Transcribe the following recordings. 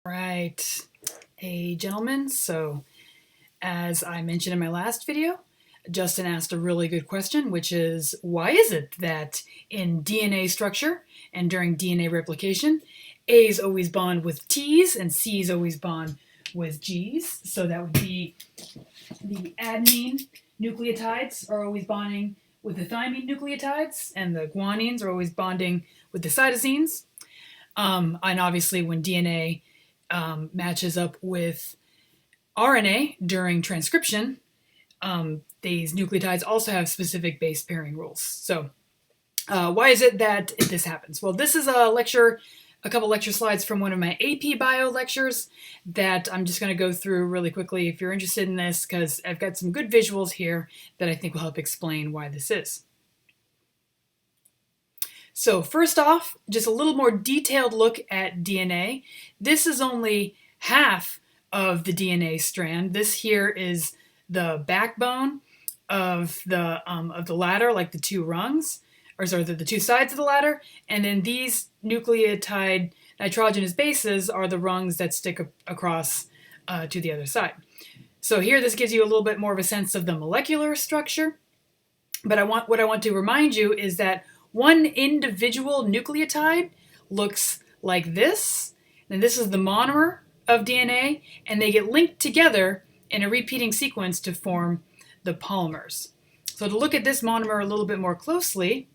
Right. Hey, gentlemen. So, as I mentioned in my last video, Justin asked a really good question, which is why is it that in DNA structure and during DNA replication, A's always bond with T's and C's always bond with G's? So that would be the adenine nucleotides are always bonding with the thymine nucleotides, and the guanines are always bonding with the cytosines. And obviously, when DNA matches up with RNA during transcription, these nucleotides also have specific base pairing rules. So why is it that this happens? Well, this is a couple lecture slides from one of my AP Bio lectures that I'm just going to go through really quickly if you're interested in this, because I've got some good visuals here that I think will help explain why this is. So first off, just a little more detailed look at DNA. This is only half of the DNA strand. This here is the backbone of the ladder, like the two rungs, or sorry, the two sides of the ladder. And then these nucleotide nitrogenous bases are the rungs that stick across to the other side. So here, this gives you a little bit more of a sense of the molecular structure. But what I want to remind you is that one individual nucleotide looks like this, and this is the monomer of DNA, and they get linked together in a repeating sequence to form the polymers. So to look at this monomer a little bit more closely,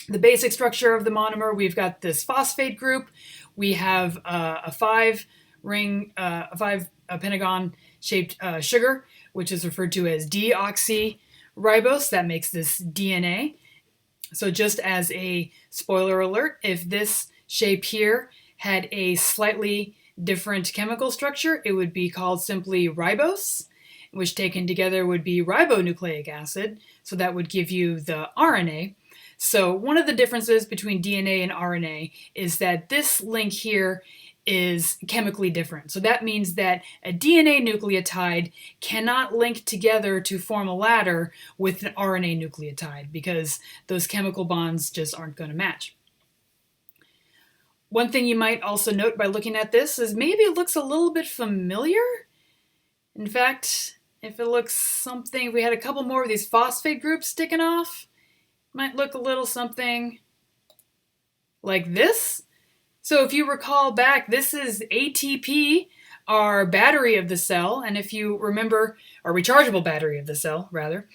the basic structure of the monomer, we've got this phosphate group, we have a five pentagon shaped sugar, which is referred to as deoxyribose. That makes this DNA. So just as a spoiler alert, if this shape here had a slightly different chemical structure, it would be called simply ribose, which taken together would be ribonucleic acid. So that would give you the RNA. So one of the differences between DNA and RNA is that this link here is chemically different. So that means that a DNA nucleotide cannot link together to form a ladder with an RNA nucleotide because those chemical bonds just aren't going to match. One thing you might also note by looking at this is maybe it looks a little bit familiar. In fact, if it looks something, if we had a couple more of these phosphate groups sticking off, it might look a little something like this. So if you recall back, this is ATP, our battery of the cell, and if you remember, our rechargeable battery of the cell, rather.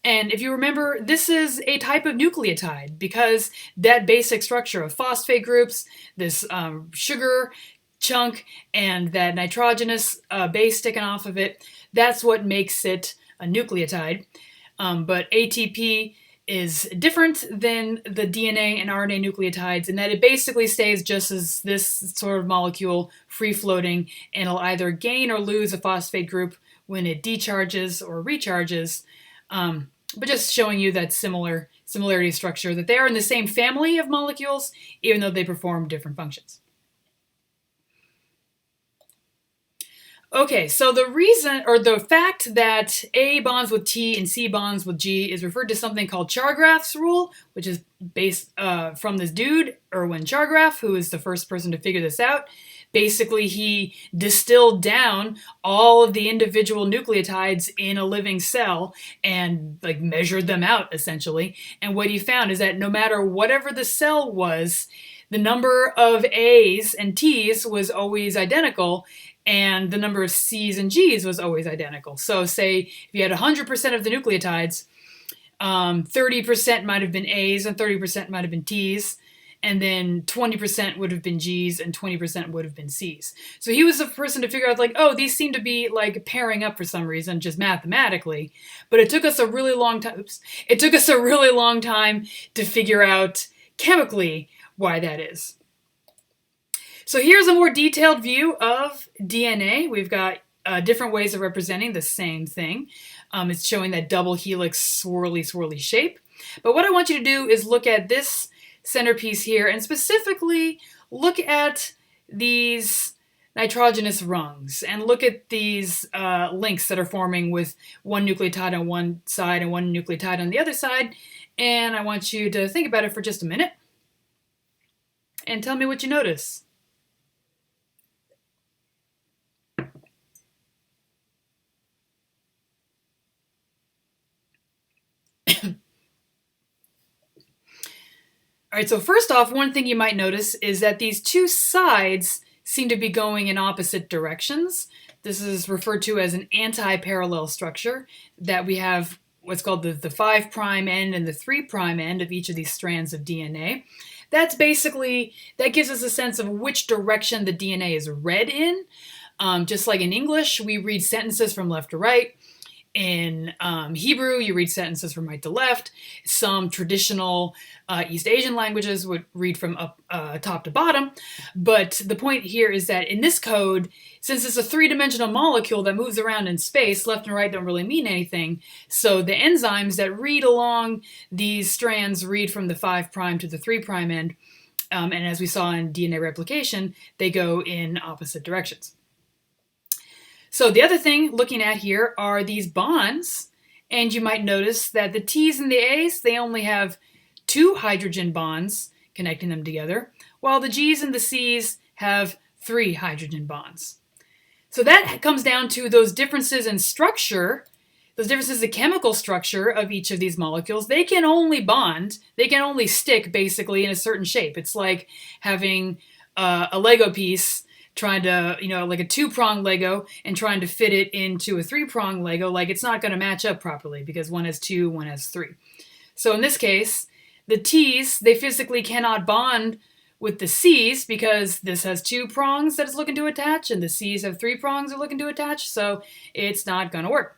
And if you remember, this is a type of nucleotide because that basic structure of phosphate groups, this sugar chunk, and that nitrogenous base sticking off of it, that's what makes it a nucleotide. But ATP is different than the DNA and RNA nucleotides in that it basically stays just as this sort of molecule free-floating, and it'll either gain or lose a phosphate group when it decharges or recharges, but just showing you that similarity of structure, that they are in the same family of molecules, even though they perform different functions. Okay, so the reason, or the fact that A bonds with T and C bonds with G is referred to something called Chargaff's rule, which is based from this dude, Erwin Chargaff, who is the first person to figure this out. Basically, he distilled down all of the individual nucleotides in a living cell and measured them out, essentially. And what he found is that no matter whatever the cell was, the number of A's and T's was always identical, and the number of C's and G's was always identical. So say if you had 100% of the nucleotides, 30% might have been A's and 30% might have been T's, and then 20% would have been G's and 20% would have been C's. So he was the person to figure out, oh, these seem to be pairing up for some reason, just mathematically. But it took us a really long time. It took us a really long time to figure out chemically why that is. So here's a more detailed view of DNA. We've got different ways of representing the same thing. It's showing that double helix swirly shape. But what I want you to do is look at this centerpiece here and specifically look at these nitrogenous rungs and look at these links that are forming with one nucleotide on one side and one nucleotide on the other side. And I want you to think about it for just a minute and tell me what you notice. All right, so first off, one thing you might notice is that these two sides seem to be going in opposite directions. This is referred to as an anti-parallel structure, that we have what's called the 5' end and the 3' end of each of these strands of DNA. That's basically, that gives us a sense of which direction the DNA is read in. Just like in English, we read sentences from left to right. In Hebrew, you read sentences from right to left. Some traditional East Asian languages would read from top to bottom. But the point here is that in this code, since it's a three-dimensional molecule that moves around in space, left and right don't really mean anything. So the enzymes that read along these strands read from the 5' to the 3' end. And as we saw in DNA replication, they go in opposite directions. So the other thing looking at here are these bonds, and you might notice that the T's and the A's, they only have 2 hydrogen bonds connecting them together, while the G's and the C's have 3 hydrogen bonds. So that comes down to those differences in structure, those differences in chemical structure of each of these molecules. They can only bond, they can only stick basically in a certain shape. It's like having a Lego piece trying to, like a 2-prong Lego and trying to fit it into a 3-prong Lego. Like, it's not going to match up properly because one has 2, one has 3. So in this case, the T's, they physically cannot bond with the C's because this has 2 prongs that it's looking to attach and the C's have 3 prongs they're looking to attach, so it's not going to work.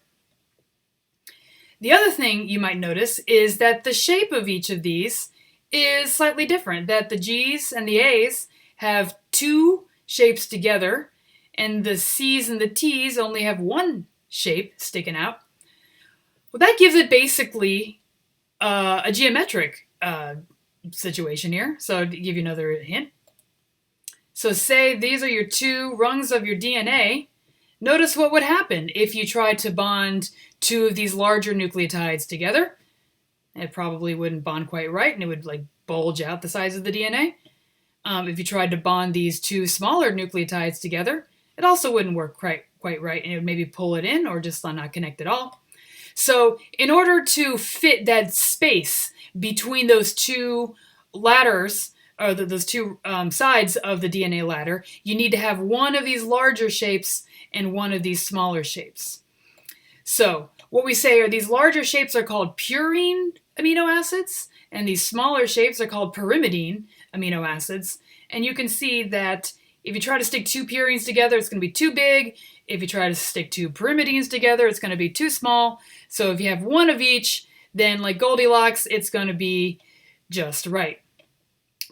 The other thing you might notice is that the shape of each of these is slightly different, that the G's and the A's have 2 shapes together, and the C's and the T's only have 1 shape sticking out. Well, that gives it basically a geometric situation here. So to give you another hint. So say these are your 2 rungs of your DNA. Notice what would happen if you tried to bond 2 of these larger nucleotides together. It probably wouldn't bond quite right, and it would like bulge out the size of the DNA. If you tried to bond these 2 smaller nucleotides together, it also wouldn't work quite right, and it would maybe pull it in or just not connect at all. So in order to fit that space between those 2 ladders, or those 2 sides of the DNA ladder, you need to have one of these larger shapes and one of these smaller shapes. So what we say are these larger shapes are called purine amino acids, and these smaller shapes are called pyrimidine amino acids. And you can see that if you try to stick 2 purines together, it's going to be too big. If you try to stick 2 pyrimidines together, it's going to be too small. So if you have one of each, then like Goldilocks, it's going to be just right.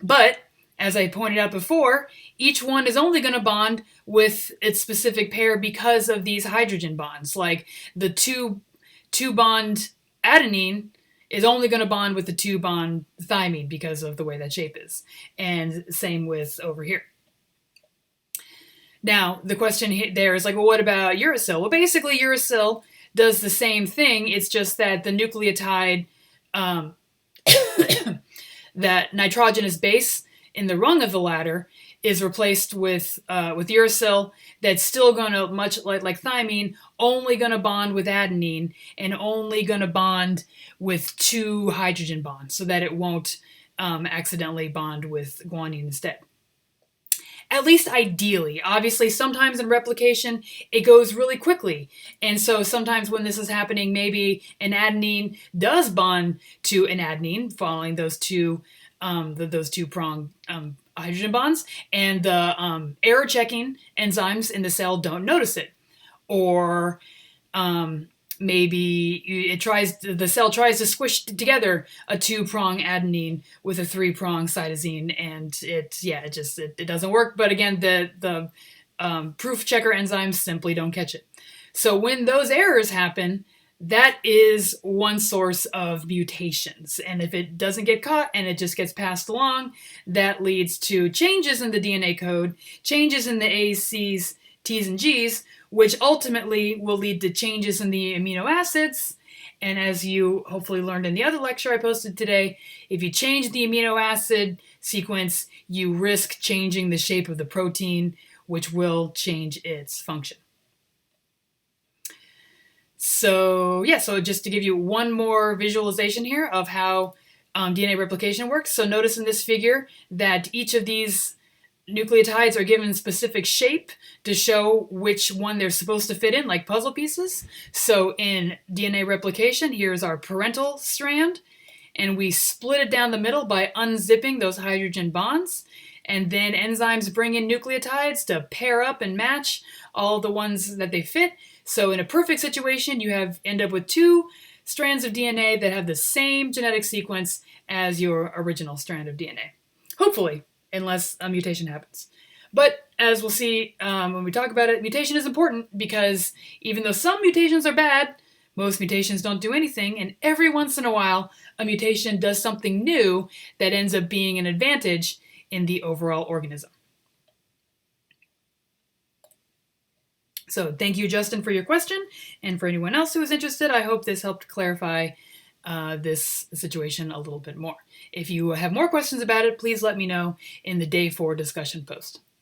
But as I pointed out before, each one is only going to bond with its specific pair because of these hydrogen bonds. Like the 2-bond adenine is only going to bond with the 2-bond thymine because of the way that shape is. And same with over here. Now, the question there is like, well, what about uracil? Well, basically, uracil does the same thing. It's just that the nucleotide, that nitrogenous base in the rung of the ladder is replaced with uracil that's still going to, much like thymine, only going to bond with adenine and only going to bond with 2 hydrogen bonds so that it won't accidentally bond with guanine instead. At least ideally. Obviously, sometimes in replication, it goes really quickly. And so sometimes when this is happening, maybe an adenine does bond to an adenine following those 2-prong hydrogen bonds, and the error checking enzymes in the cell don't notice it. Or maybe the cell tries to squish together a 2-prong adenine with a 3-prong cytosine, and it doesn't work. But again, the proof checker enzymes simply don't catch it. So when those errors happen, that is one source of mutations. And if it doesn't get caught and it just gets passed along, that leads to changes in the DNA code, changes in the A's, C's, T's, and G's, which ultimately will lead to changes in the amino acids. And as you hopefully learned in the other lecture I posted today, if you change the amino acid sequence, you risk changing the shape of the protein, which will change its function. So just to give you one more visualization here of how DNA replication works. So notice in this figure that each of these nucleotides are given specific shape to show which one they're supposed to fit in, like puzzle pieces. So in DNA replication, here's our parental strand, and we split it down the middle by unzipping those hydrogen bonds. And then enzymes bring in nucleotides to pair up and match all the ones that they fit. So in a perfect situation, you end up with two strands of DNA that have the same genetic sequence as your original strand of DNA. Hopefully, unless a mutation happens. But as we'll see when we talk about it, mutation is important because even though some mutations are bad, most mutations don't do anything, and every once in a while, a mutation does something new that ends up being an advantage in the overall organism. So thank you, Justin, for your question, and for anyone else who is interested, I hope this helped clarify this situation a little bit more. If you have more questions about it, please let me know in the Day 4 discussion post.